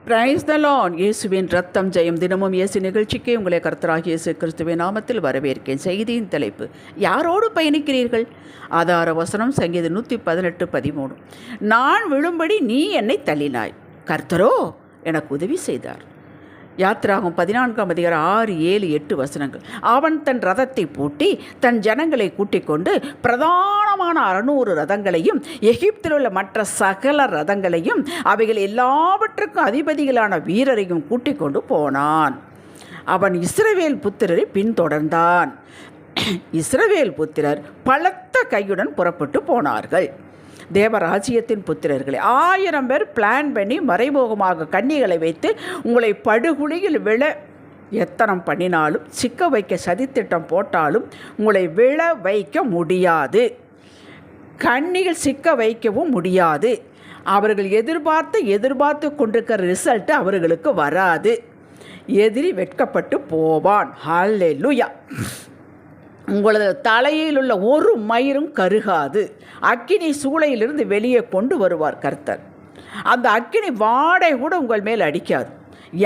Praise the Lord. இயேசுவின் ரத்தம் ஜெயம். தினமும் இயேசு நிகழ்ச்சிக்கு உங்களை கர்த்தராகிய இயேசு கிறிஸ்துவின் நாமத்தில் வரவேற்கேன். செய்தியின் தலைப்பு, யாரோடு பயணிக்கிறீர்கள்? ஆதார வசனம் சங்கீதம் 118:13. நான் விழும்படி நீ என்னை தள்ளினாய், கர்த்தரோ எனக்கு உதவி செய்தார். யாத்திராகும் 14:6-7-8 அவன் தன் ரதத்தை பூட்டி தன் ஜனங்களை கூட்டிக் கொண்டு பிரதானமான 600 ரதங்களையும் எகிப்தில் உள்ள மற்ற சகல ரதங்களையும் அவைகள் எல்லாவற்றுக்கும் அதிபதிகளான வீரரையும் கூட்டிக் கொண்டு போனான். அவன் இஸ்ரவேல் புத்திரரை பின்தொடர்ந்தான். இஸ்ரவேல் புத்திரர் பலத்த கையுடன் புறப்பட்டு போனார்கள். தேவராஜ்யத்தின் புத்திரர்களை 1000 பேர் பிளான் பண்ணி மறைமுகமாக கன்னிகளை வைத்து உங்களை படுகுழியில் விழ எத்தனம் பண்ணினாலும், சிக்க வைக்க சதித்திட்டம் போட்டாலும் உங்களை விழ வைக்க முடியாது. கன்னிகள் சிக்க வைக்கவும் முடியாது. அவர்கள் எதிர்பார்த்து கொண்டிருக்கிற ரிசல்ட் அவர்களுக்கு வராது. எதிரி வெட்கப்பட்டு போவான். ஹல்லேலூயா. உங்களது தலையில் உள்ள ஒரு மயிரும் கருகாது. அக்கினி சூளையிலிருந்து வெளியே கொண்டு வருவார் கர்த்தர். அந்த அக்கினி வாடை கூட உங்கள் மேல் அடிக்காது.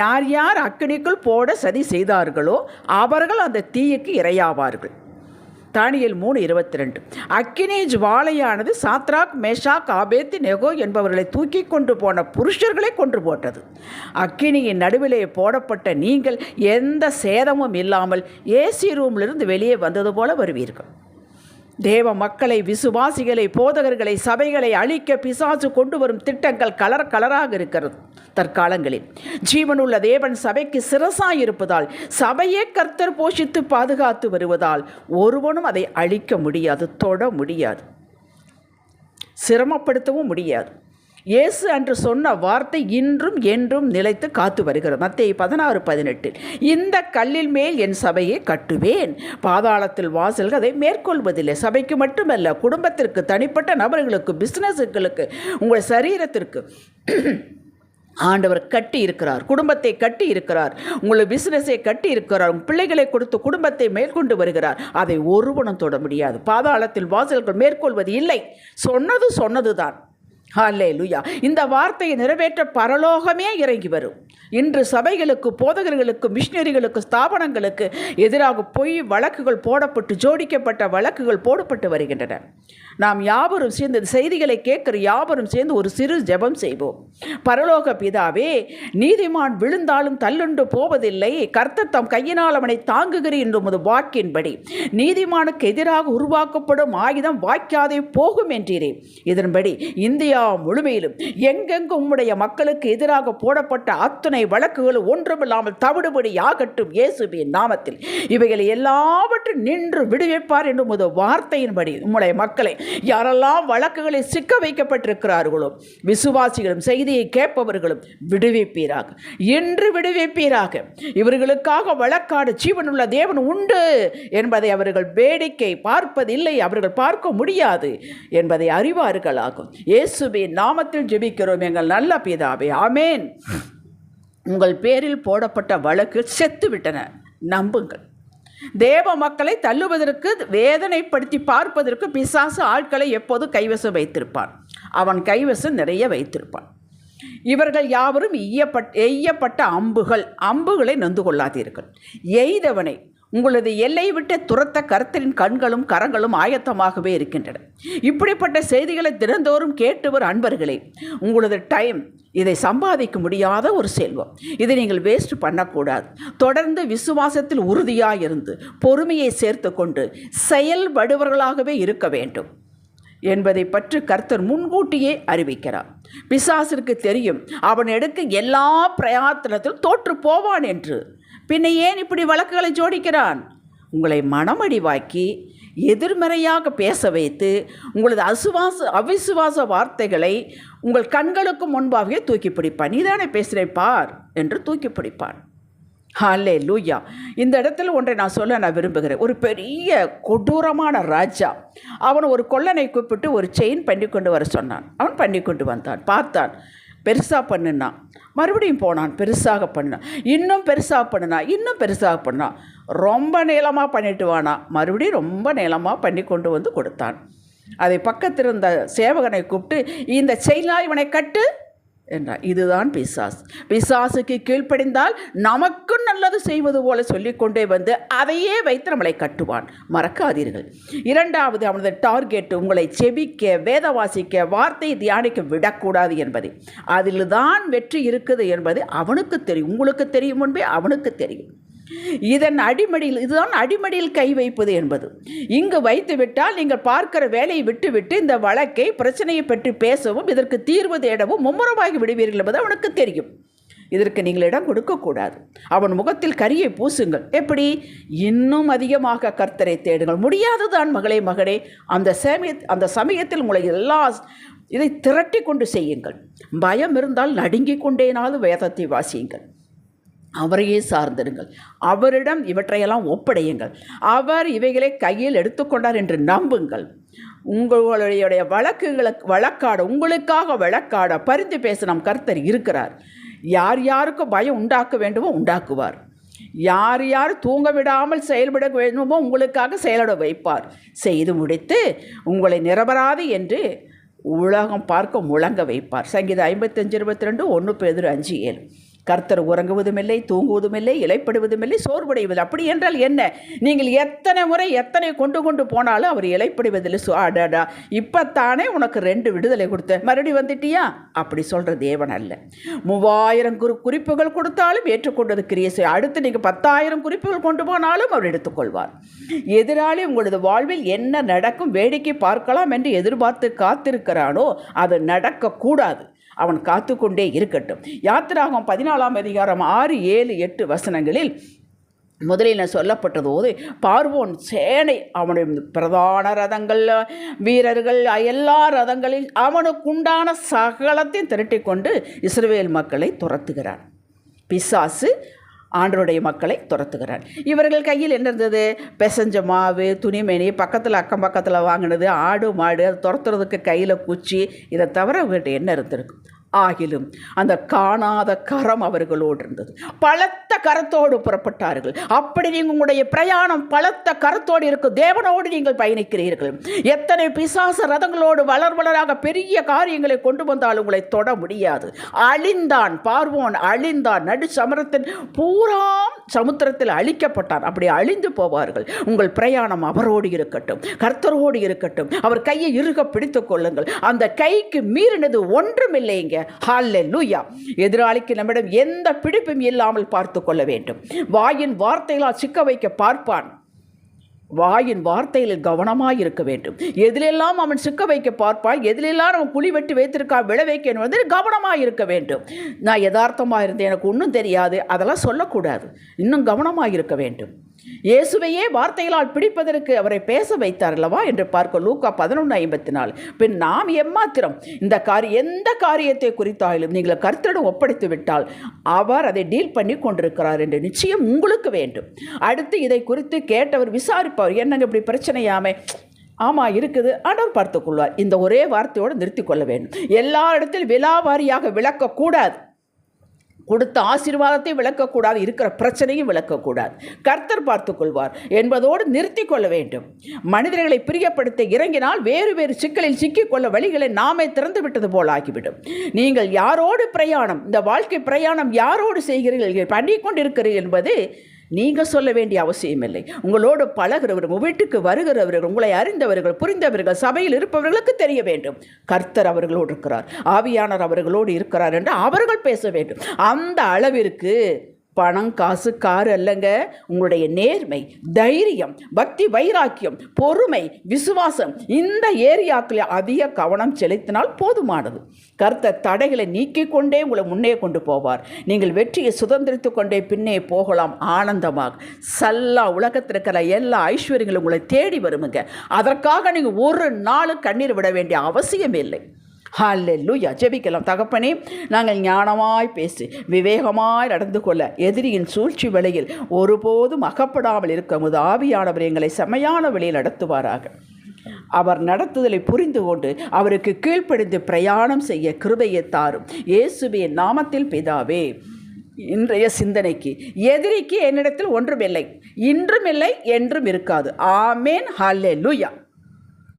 யார் யார் அக்கினிக்குள் போட சதி செய்தார்களோ அவர்கள் அந்த தீயுக்கு இரையாவார்கள். தானியேல் 3:22. அக்கினி ஜுவாலையானது சாத்ராக், மேஷாக், ஆபேத்நேகோ என்பவர்களை தூக்கி கொண்டு போன புருஷர்களை கொன்று போட்டது. அக்கினியின் நடுவிலே போடப்பட்ட நீங்கள் எந்த சேதமும் இல்லாமல் ஏசி ரூமிலிருந்து வெளியே வந்தது போல வருவீர்கள். தேவ மக்களை, விசுவாசிகளை, போதகர்களை, சபைகளை அழிக்க பிசாசு கொண்டு வரும் திட்டங்கள் கலராக இருக்கிறது. தற்காலங்களில் ஜீவனுள்ள தேவன் சபைக்கு சிரசாயிருப்பதால், சபையே கர்த்தர் போஷித்து பாதுகாத்து வருவதால் ஒருவனும் அதை அழிக்க முடியாது, தொட முடியாது, சிரமப்படுத்தவும் முடியாது. இயேசு அன்று சொன்ன வார்த்தை இன்றும் என்றும் நிலைத்து காத்து வருகிறது. மத்தேயு 16:18. இந்த கல்லில் மேல் என் சபையை கட்டுவேன், பாதாளத்தில் வாசல்கள் அதை மேற்கொள்வதில்லை. சபைக்கு மட்டுமல்ல, குடும்பத்திற்கு, தனிப்பட்ட நபர்களுக்கு, பிஸ்னஸுகளுக்கு, உங்கள் சரீரத்திற்கு ஆண்டவர் கட்டி இருக்கிறார். குடும்பத்தை கட்டி இருக்கிறார். உங்களை பிசினஸை கட்டி இருக்கிறார். உங்கள் பிள்ளைகளை கொடுத்து குடும்பத்தை மேற்கொண்டு வருகிறார். அதை ஒருவனும் தொட முடியாது. பாதாளத்தில் வாசல்கள் மேற்கொள்வது இல்லை. சொன்னது தான். ஹல்லேலூயா. இந்த வார்த்தையை நிறைவேற்ற பரலோகமே இறங்கி வரும். இன்று சபைகளுக்கு, போதகர்களுக்கு, மிஷினரிகளுக்கு, ஸ்தாபனங்களுக்கு எதிராக பொய் வழக்குகள் போடப்பட்டு, ஜோடிக்கப்பட்ட வழக்குகள் போடப்பட்டு வருகின்றன. நாம் யாவரும் சேர்ந்து செய்திகளை கேட்கிற யாவரும் சேர்ந்து ஒரு சிறு ஜெபம் செய்வோம். பரலோக பிதாவே, நீதிமான் விழுந்தாலும் தள்ளுண்டு போவதில்லை, கர்த்தர் தம் கையினால் அவனை தாங்குகிறேன் என்று உமது வாக்கின்படி நீதிமானுக்கு எதிராக உருவாக்கப்படும் ஆயுதம் வாய்க்காதே போகும் என்றீரே. இதன்படி இந்தியா முழுமையிலும் எங்கெங்கு உம்முடைய மக்களுக்கு எதிராக போடப்பட்ட அத்தனை வழக்குகளும் ஒன்றுமில்லாமல் தவிடுபடி ஆகட்டும் இயேசுவின் நாமத்தில். இவைகளை எல்லாவற்றும் நின்று விடுவிப்பார் என்று உமது வார்த்தையின்படி உம்முடைய மக்களை யாரெல்லாம் வழக்குகளில் சிக்க வைக்கப்பட்டிருக்கிறார்களோ, விசுவாசிகளும் செய்தியை கேட்பவர்களும் விடுவிப்பீராக, என்று விடுவிப்பீராக. இவர்களுக்காக வழக்காடு ஜீவனுள்ள தேவன் உண்டு என்பதை அவர்கள் வேடிக்கை பார்ப்பதில்லை, அவர்கள் பார்க்க முடியாது என்பதை அறிவார்களாகும். இயேசுவின் நாமத்தில் ஜெபிக்கிறோம் எங்கள் நல்ல பிதாவே, ஆமேன். உங்கள் பேரில் போடப்பட்ட வழக்கு செத்து விட்டன, நம்புங்கள். தேவ மக்களை தள்ளுவதற்கு, வேதனைப்படுத்தி பார்ப்பதற்கு பிசாசு ஆட்களை எப்போது கைவசம் வைத்திருப்பான். அவன் கைவசம் நிறைய வைத்திருப்பான். இவர்கள் யாவரும் எய்யப்பட்ட அம்புகளை நொந்து கொள்ளாதீர்கள். எய்தவனை உங்களது எல்லை விட்டு துரத்த கர்த்தரின் கண்களும் கரங்களும் ஆயத்தமாகவே இருக்கின்றன. இப்படிப்பட்ட செய்திகளை தினந்தோறும் கேட்டவர் அன்பர்களே, உங்களது டைம் இதை சம்பாதிக்க முடியாத ஒரு செல்வம். இதை நீங்கள் வேஸ்ட் பண்ணக்கூடாது. தொடர்ந்து விசுவாசத்தில் உறுதியாக இருந்து பொறுமையை சேர்த்து கொண்டு செயல்படுவர்களாகவே இருக்க வேண்டும் என்பதை பற்றி கர்த்தர் முன்கூட்டியே அறிவிக்கிறார். பிசாசிற்கு தெரியும் அவன் எடுக்க எல்லா பிரயத்தனத்திலும் தோற்று போவான் என்று. பின்ன ஏன் இப்படி வழக்குகளை ஜோடிக்கிறான்? உங்களை மனமடிவாக்கி எதிர்மறையாக பேச வைத்து உங்களது அவிசுவாச வார்த்தைகளை உங்கள் கண்களுக்கு முன்பாகவே தூக்கி பிடிப்பான். நீதானே பேசுகிறேன் பார் என்று தூக்கி பிடிப்பான். ஹல்லேலூயா. இந்த இடத்துல ஒன்றை நான் விரும்புகிறேன். ஒரு பெரிய கொடூரமான ராஜா, அவன் ஒரு கொல்லனை கூப்பிட்டு ஒரு செயின் பண்ணி கொண்டு வர சொன்னான். அவன் பண்ணி கொண்டு வந்தான். பார்த்தான், பெருசாக பண்ணுனான். மறுபடியும் போனான், பெருசாக பண்ணான். இன்னும் பெருசாக பண்ணான். ரொம்ப நீளமாக பண்ணிட்டு வானா. மறுபடியும் ரொம்ப நீளமாக பண்ணி கொண்டு வந்து கொடுத்தான். அதை பக்கத்தில் இருந்த சேவகனை கூப்பிட்டு, இந்த செயலா இவனை கட்டு என்றார். இதுதான் பிசாசு. பிசாசுக்கு கீழ்ப்படிந்தால் நமக்கும் நல்லது செய்வது போல சொல்லிக்கொண்டே வந்து அதையே வைத்து நம்மளை கட்டுவான். மறக்காதீர்கள். இரண்டாவது அவனது டார்கெட் உங்களை செபிக்க, வேத வாசிக்க, வார்த்தையை தியானிக்க விடக்கூடாது என்பது. அதில் தான் வெற்றி இருக்குது என்பது அவனுக்கு தெரியும். உங்களுக்கு தெரியும் முன்பே அவனுக்கு தெரியும். இதுதான் அடிமடியில் கை வைப்பது என்பது. இங்கு வைத்து விட்டால் நீங்கள் பார்க்கிற வேலையை விட்டுவிட்டு இந்த வழக்கை, பிரச்சனையை பற்றி பேசவும், இதற்கு தீர்வு தேடவும் மும்முரமாகி விடுவீர்கள் என்பது அவனுக்கு தெரியும். இதற்கு நீங்கள் இடம் கொடுக்கக்கூடாது. அவன் முகத்தில் கரியை பூசுங்கள். எப்படி? இன்னும் அதிகமாக கர்த்தரை தேடுங்கள். முடியாதுதான் மகளே, மகனே. அந்த சமயத்தில் உங்களை இதை திரட்டி கொண்டு செய்யுங்கள். பயம் இருந்தால் நடுங்கிக் கொண்டேனாலும் வேதத்தை வாசியுங்கள். அவரையே சார்ந்திருங்கள். அவரிடம் இவற்றையெல்லாம் ஒப்படையுங்கள். அவர் இவைகளை கையில் எடுத்துக்கொண்டார் என்று நம்புங்கள். உங்களுடைய உங்களுக்காக வழக்காட பரிந்து பேச நம் கர்த்தர் இருக்கிறார். யார் யாருக்கும் பயம் உண்டாக்க வேண்டுமோ உண்டாக்குவார். யார் யார் தூங்க விடாமல் செயல்பட வேண்டுமோ உங்களுக்காக செயலிட வைப்பார். செய்து முடித்து உங்களை நிரபராதி என்று உலகம் பார்க்க முழங்க வைப்பார். சங்கீதம் 55:22, 1 பேதுரு 5:7. கர்த்தர் உறங்குவதுமில்லை, தூங்குவதுமில்லை, இலைப்படுவதுமில்லை, சோர்வடைவதில்லை. அப்படி என்றால் என்ன? நீங்கள் எத்தனை முறை எத்தனை கொண்டு போனாலும் அவர் இலைப்படுவதில்லை. அடடா, இப்பத்தானே உனக்கு 2 விடுதலை கொடுத்த, மறுபடி வந்துட்டியா? அப்படி சொல்கிற தேவன் அல்ல. 3000 குறிப்புகள் கொடுத்தாலும் ஏற்றுக்கொண்டது கிரியை. அடுத்து நீங்கள் 10,000 குறிப்புகள் கொண்டு போனாலும் அவர் எடுத்துக்கொள்வார். எதிராளி உங்களது வாழ்வில் என்ன நடக்கும் வேடிக்கை பார்க்கலாம் என்று எதிர்பார்த்து காத்திருக்கிறானோ அது நடக்கக்கூடாது. அவன் காத்து கொண்டே இருக்கட்டும். யாத்திராகமம் 14ஆம் அதிகாரம் 6, 7, 8 வசனங்களில் முதலில் சொல்லப்பட்டதோடு பார்வோன் சேனை, அவனுடைய பிரதான ரதங்கள், வீரர்கள், எல்லா ரதங்களில் அவனுக்குண்டான சகலத்தையும் திரட்டி கொண்டு இஸ்ரவேல் மக்களை துரத்துகிறான். பிசாசு ஆண்டருடைய மக்களை துரத்துகிறார். இவர்கள் கையில் என்ன இருந்தது? பெசஞ்ச மாவு, துணிமணி, அக்கம் பக்கத்தில் வாங்கினது, ஆடு மாடு, அது துரத்துறதுக்கு கையில் குச்சி, இதை தவிர அவங்கள்ட்ட என்ன இருந்திருக்கும்? ஆகிலும் அந்த காணாத கரம் அவர்களோடு இருந்தது. பலத்த கரத்தோடு புறப்பட்டார்கள். அப்படி நீங்கள் உங்களுடைய பிரயாணம் பலத்த கரத்தோடு இருக்கும். தேவனோடு நீங்கள் பயணிக்கிறீர்கள். எத்தனை பிசாச ரதங்களோடு வளராக பெரிய காரியங்களை கொண்டு வந்தாலும் உங்களை தொட முடியாது. அழிந்தான் பார்வோன், அழிந்தான். நடு பூராம் சமுத்திரத்தில் அழிக்கப்பட்டான். அப்படி அழிந்து போவார்கள். உங்கள் பிரயாணம் அவரோடு இருக்கட்டும், கர்த்தரோடு இருக்கட்டும். அவர் கையை இறுக பிடித்துக் கொள்ளுங்கள். அந்த கைக்கு மீறினது ஒன்றுமில்லைங்க. ஹல்லேலூயா. எதிராளிக்கு நம்மிடம் எந்த பிடிப்பும் இல்லாமல் பார்த்து கொள்ள வேண்டும். வாயின் வார்த்தைகளால் சிக்க வைக்க பார்ப்பான். வாயின் வார்த்தையில் கவனமாக இருக்க வேண்டும். எதிலெல்லாம் அவன் சிக்க வைக்க பார்ப்பான், எதிலெல்லாம் அவன் குழி வெட்டி வைத்திருக்கான், விளை வைக்க வந்து கவனமாக இருக்க வேண்டும். நான் யதார்த்தமாக இருந்தேன், எனக்கு ஒன்றும் தெரியாது, அதெல்லாம் சொல்லக்கூடாது. இன்னும் கவனமாக இருக்க வேண்டும். இயேசுவையே வார்த்தைகளால் பிடிப்பதற்கு அவரை பேச வைத்தார் அல்லவா என்று பார்க்க லூக்கா 11:54. பின் நாம் எம்மாத்திரம் எந்த காரியத்தை குறித்தாலும் நீங்கள் கர்த்தரிடம் ஒப்படைத்து விட்டால் அவர் அதை டீல் பண்ணி கொண்டிருக்கிறார் என்று நிச்சயம் உங்களுக்கு வேண்டும். அடுத்து இதை குறித்து கேட்டவர் விசாரிப்பவர், என்னங்க இப்படி பிரச்சனையாமே? ஆமாம் இருக்குது, ஆண்டவர் பார்த்துக்கொள்வார். இந்த ஒரே வார்த்தையோடு நிறுத்தி கொள்ள வேண்டும். எல்லா இடத்திலும் விலாவாரியாக விளக்கக்கூடாது. கொடுத்த ஆசீர்வாதத்தை விளக்கக்கூடாது, இருக்கிற பிரச்சனையும் விளக்கக்கூடாது. கர்த்தர் பார்த்துக்கொள்வார் என்பதோடு நிறுத்தி கொள்ள வேண்டும். மனிதர்களை பிரியப்படுத்த இறங்கினால் வேறு சிக்கலில் சிக்கிக்கொள்ள வழிகளை நாமே திறந்து விட்டது போல் ஆகிவிடும். நீங்கள் யாரோடு பிரயாணம், இந்த வாழ்க்கை பிரயாணம் யாரோடு செய்கிறீர்கள், பண்ணிக்கொண்டிருக்கிறீர்கள் என்பது நீங்கள் சொல்ல வேண்டிய அவசியம் இல்லை. உங்களோடு பழகிறவர்கள், உங்கள் வீட்டுக்கு வருகிறவர்கள், உங்களை அறிந்தவர்கள், புரிந்தவர்கள், சபையில் இருப்பவர்களுக்கு தெரிய வேண்டும். கர்த்தர் அவர்களோடு இருக்கிறார், ஆவியானவர் அவர்களோடு இருக்கிறார் என்று அவர்கள் பேச வேண்டும். அந்த அளவிற்கு பணம், காசு, காரு அல்லங்க. உங்களுடைய நேர்மை, தைரியம், பக்தி, வைராக்கியம், பொறுமை, விசுவாசம், இந்த ஏரியாக்களில் அதிக கவனம் செலுத்தினால் போதுமானது. கர்த்தர் தடைகளை நீக்கிக் கொண்டே உங்களை முன்னே கொண்டு போவார். நீங்கள் வெற்றியை சுதந்திரித்து கொண்டே பின்னே போகலாம் ஆனந்தமாக. உலகத்தில் இருக்கிற எல்லா ஐஸ்வர்யங்களும் உங்களை தேடி வருமுங்க. அதற்காக நீங்கள் ஒரு நாள் கண்ணீர் விட வேண்டிய அவசியம் இல்லை. ஹல்லேலூயா. ஜெபிக்கலாம். தகப்பனே, நாங்கள் ஞானமாய் பேசி விவேகமாய் நடந்து கொள்ள எதிரியின் சூழ்ச்சி வழியில் ஒருபோதும் அகப்படாமல் இருக்கும்போது ஆவியானவர் எங்களை செம்மையான வழியில் நடத்துவாராக. அவர் நடத்துதலை புரிந்து கொண்டு அவருக்கு கீழ்ப்படிந்து பிரயாணம் செய்ய கிருபையை தாரும். இயேசுவின் நாமத்தில் பிதாவே. இன்றைய சிந்தனைக்கு, எதிரிக்கு என்னிடத்தில் ஒன்றுமில்லை, இன்றும் இல்லை, என்றும் இருக்காது. ஆமேன். ஹல்லேலூயா.